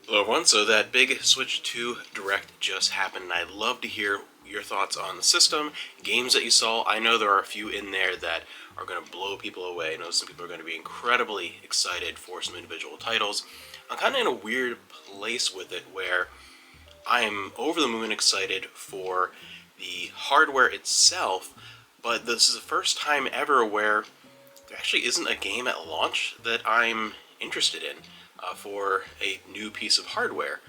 Hello everyone, so that big Switch 2 Direct just happened, and I'd love to hear your thoughts on the system, games that you saw. I know there are a few in there that are going to blow people away. I know some people are going to be incredibly excited for some individual titles. I'm kind of in a weird place with it where I'm over the moon excited for the hardware itself, but this is the first time ever where there actually isn't a game at launch that I'm interested in for a new piece of hardware,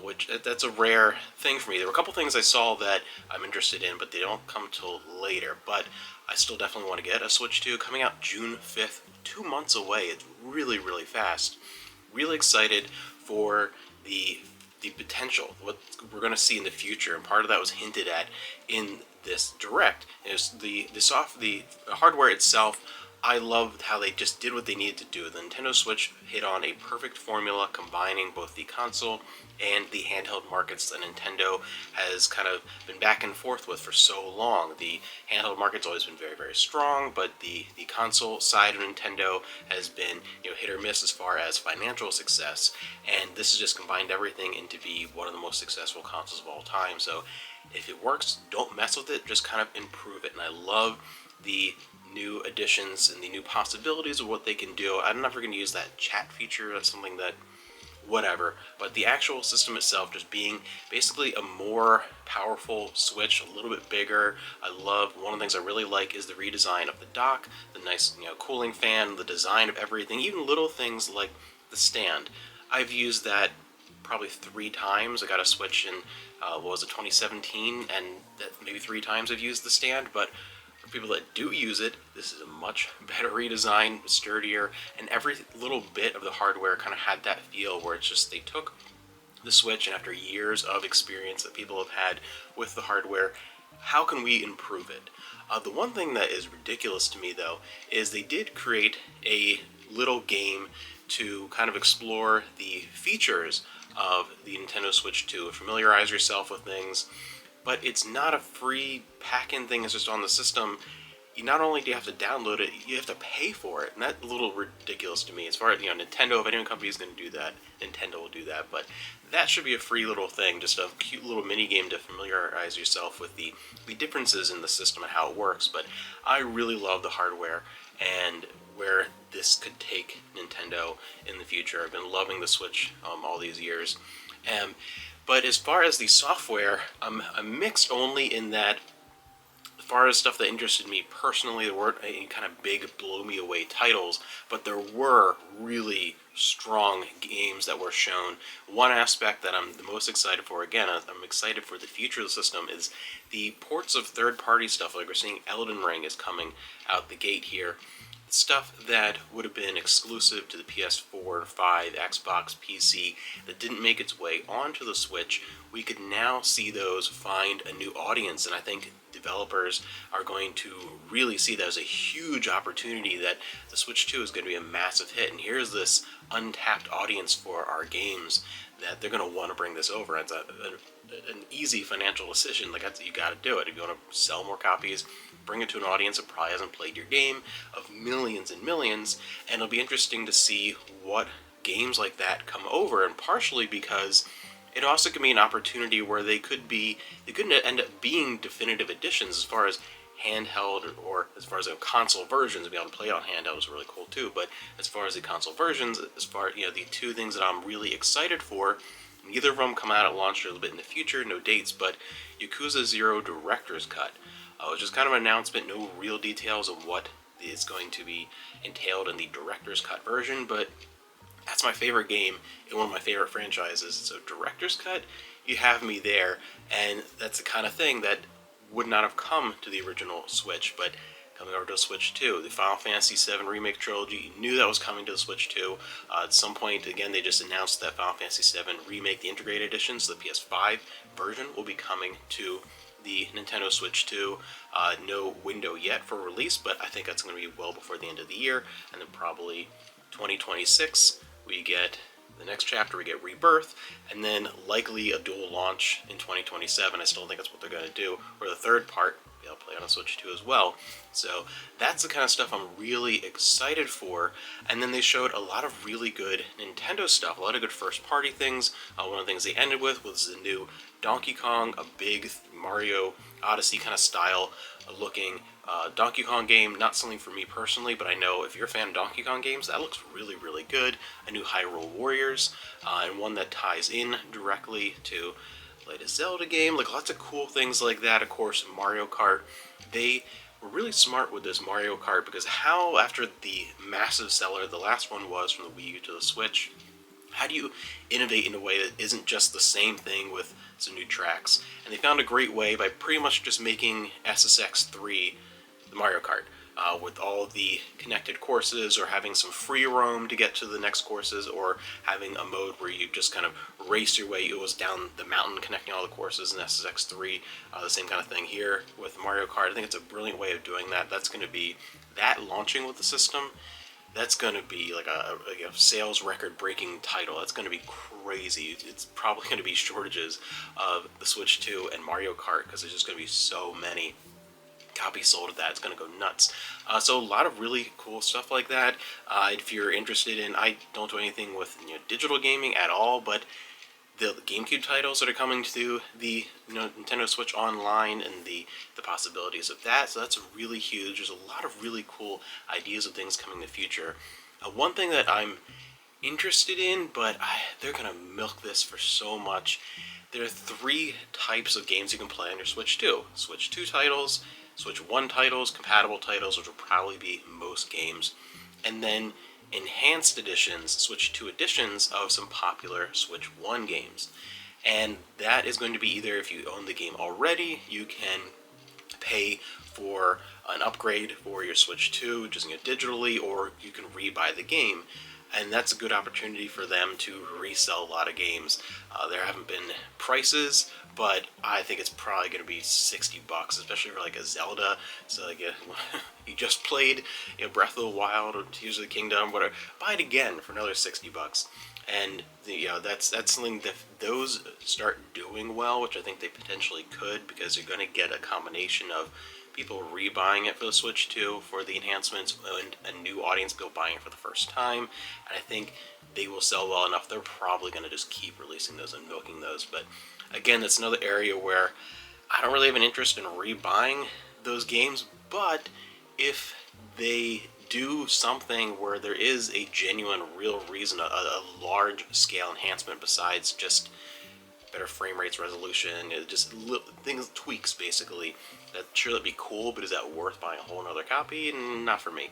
which that's a rare thing for me. There were a couple things I saw that I'm interested in, but they don't come till later. But I still definitely want to get a Switch 2 coming out June 5th, 2 months away. It's really, really fast. Really excited for the potential, what we're going to see in the future, and part of that was hinted at in this direct. Is the hardware itself. I loved how they just did what they needed to do. The Nintendo Switch hit on a perfect formula combining both the console and the handheld markets that Nintendo has kind of been back and forth with for so long. The handheld market's always been very, very strong, but the console side of Nintendo has been hit or miss as far as financial success. And this has just combined everything into be one of the most successful consoles of all time. So if it works, don't mess with it, just kind of improve it. And I love the new additions and the new possibilities of what they can do. I'm never going to use that chat feature. That's something that, whatever. But the actual system itself just being basically a more powerful Switch, a little bit bigger. I love, one of the things I really like is the redesign of the dock, the nice cooling fan, the design of everything, even little things like the stand. I've used that probably 3 times. I got a Switch in, what was it, 2017, and that maybe 3 times I've used the stand, but for people that do use it, this is a much better redesign, sturdier, and every little bit of the hardware kind of had that feel where it's just they took the Switch, and after years of experience that people have had with the hardware, how can we improve it? The one thing that is ridiculous to me, though, is they did create a little game to kind of explore the features of the Nintendo Switch 2, familiarize yourself with things, but it's not a free pack-in thing. It's just on the system. You not only do you have to download it, you have to pay for it, and that's a little ridiculous to me. As far as Nintendo, if any company is going to do that, Nintendo will do that. But that should be a free little thing, just a cute little mini game to familiarize yourself with the differences in the system and how it works. But I really love the hardware and where this could take Nintendo in the future. I've been loving the Switch all these years. But as far as the software, I'm mixed only in that as far as stuff that interested me personally, there weren't any kind of big blow me away titles, but there were really strong games that were shown. One aspect that I'm the most excited for, again, I'm excited for the future of the system, is the ports of third party stuff. Like we're seeing Elden Ring is coming out the gate here. Stuff that would have been exclusive to the PS4, 5, Xbox, PC that didn't make its way onto the Switch, we could now see those find a new audience, and I think developers are going to really see that as a huge opportunity, that the Switch 2 is going to be a massive hit, and here's this untapped audience for our games that they're going to want to bring this over. It's an easy financial decision. Like, you got to do it. If you want to sell more copies, bring it to an audience that probably hasn't played your game of millions and millions, and it'll be interesting to see what games like that come over, and partially because it also could be an opportunity where they could end up being definitive editions as far as handheld, or as far as console versions. To be able to play it on handheld is really cool too. But as far as the console versions, as far the two things that I'm really excited for, neither of them come out at launch, a little bit in the future, no dates, but Yakuza 0 Director's Cut, which is kind of an announcement, no real details of what is going to be entailed in the Director's Cut version, but that's my favorite game in one of my favorite franchises. So Director's Cut, you have me there, and that's the kind of thing that would not have come to the original Switch, but coming over to the Switch 2. The Final Fantasy VII Remake Trilogy, you knew that was coming to the Switch 2. At some point, again, they just announced that Final Fantasy VII Remake, the integrated edition, so the PS5 version, will be coming to the Nintendo Switch 2. No window yet for release, but I think that's going to be well before the end of the year, and then probably 2026, we get the next chapter, we get Rebirth, and then likely a dual launch in 2027. I still think that's what they're going to do, or the third part be able to play on a Switch 2 as well. So that's the kind of stuff I'm really excited for. And then they showed a lot of really good Nintendo stuff, a lot of good first-party things. One of the things they ended with was the new Donkey Kong, a big Mario Odyssey kind of style looking Donkey Kong game. Not something for me personally, but I know if you're a fan of Donkey Kong games, that looks really, really good. A new Hyrule Warriors, and one that ties in directly to latest Zelda game, like lots of cool things like that. Of course, Mario Kart. They were really smart with this Mario Kart because how, after the massive seller the last one was from the Wii U to the Switch, how do you innovate in a way that isn't just the same thing with some new tracks? And they found a great way by pretty much just making SSX3 the Mario Kart. With all the connected courses, or having some free roam to get to the next courses, or having a mode where you just kind of race your way. It was down the mountain connecting all the courses in SSX3. The same kind of thing here with Mario Kart. I think it's a brilliant way of doing that. That's going to be, that launching with the system, that's going to be like a sales record breaking title. That's going to be crazy. It's probably going to be shortages of the Switch 2 and Mario Kart because there's just going to be so many copies sold of that. It's going to go nuts. So a lot of really cool stuff like that. If you're interested in, I don't do anything with digital gaming at all, but the GameCube titles that are coming to the Nintendo Switch Online and the possibilities of that. So that's really huge. There's a lot of really cool ideas of things coming in the future. One thing that I'm interested in, but they're going to milk this for so much. There are 3 types of games you can play on your Switch 2. Switch 2 titles, Switch 1 titles, compatible titles, which will probably be most games, and then enhanced editions, Switch 2 editions of some popular Switch 1 games. And that is going to be either, if you own the game already, you can pay for an upgrade for your Switch 2 using it digitally, or you can rebuy the game. And that's a good opportunity for them to resell a lot of games. There haven't been prices, but I think it's probably going to be $60, especially for like a Zelda. So like you just played Breath of the Wild or Tears of the Kingdom, whatever, buy it again for another $60. And that's something that those start doing well, which I think they potentially could, because you're going to get a combination of people rebuying it for the Switch 2 for the enhancements, and a new audience people buying it for the first time. And I think they will sell well enough. They're probably going to just keep releasing those and milking those. But again, that's another area where I don't really have an interest in rebuying those games. But if they do something where there is a genuine, real reason, a large scale enhancement besides just better frame rates, resolution, just things, tweaks basically, that'd be cool, but is that worth buying a whole another copy? Not for me.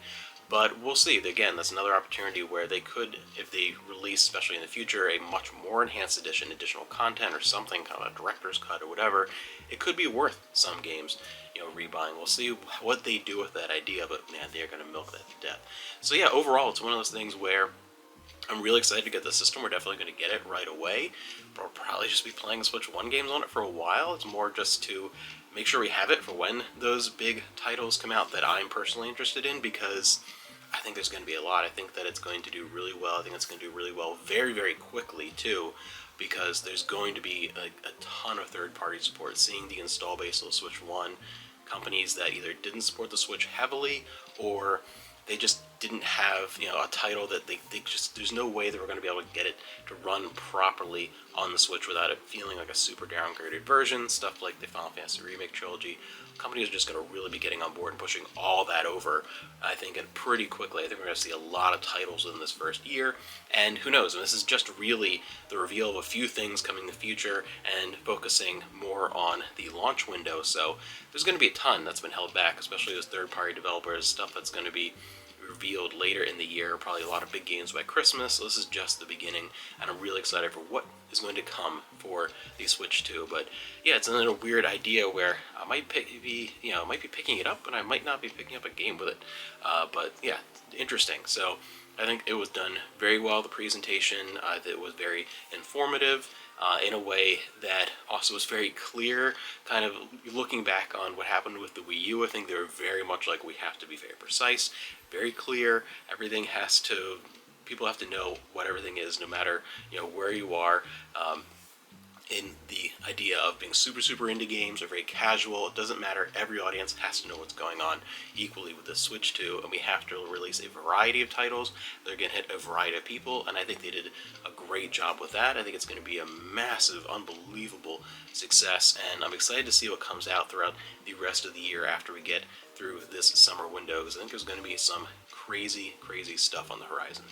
But we'll see. Again, that's another opportunity where they could, if they release, especially in the future, a much more enhanced edition, additional content or something, kind of a director's cut or whatever, it could be worth some games, rebuying. We'll see what they do with that idea, but man, they're going to milk that to death. So yeah, overall, it's one of those things where I'm really excited to get the system. We're definitely going to get it right away. But we'll probably just be playing Switch 1 games on it for a while. It's more just to make sure we have it for when those big titles come out that I'm personally interested in, because I think there's going to be a lot. I think that it's going to do really well. I think it's going to do really well very, very quickly, too, because there's going to be a ton of third-party support. Seeing the install base of the Switch 1, companies that either didn't support the Switch heavily, or they just didn't have a title that they just, there's no way that we're going to be able to get it to run properly on the Switch without it feeling like a super downgraded version. Stuff like the Final Fantasy Remake trilogy, companies are just going to really be getting on board and pushing all that over, I think, and pretty quickly. I think we're going to see a lot of titles in this first year, and who knows, and this is just really the reveal of a few things coming in the future and focusing more on the launch window. So there's going to be a ton that's been held back, especially those third-party developers, stuff that's going to be revealed later in the year, probably a lot of big games by Christmas. So this is just the beginning, and I'm really excited for what is going to come for the Switch 2. But yeah, it's another weird idea where I might be picking it up, and I might not be picking up a game with it. But yeah, interesting. So I think it was done very well. The presentation, it was very informative. In a way that also was very clear, kind of looking back on what happened with the Wii U. I think they were very much like, we have to be very precise, very clear. People have to know what everything is, no matter where you are. in the idea of being super into games or very casual. It doesn't matter. Every audience has to know what's going on equally with the Switch 2, and we have to release a variety of titles. They're going to hit a variety of people, and I think they did a great job with that. I think it's going to be a massive, unbelievable success, and I'm excited to see what comes out throughout the rest of the year after we get through this summer window, because I think there's going to be some crazy stuff on the horizon.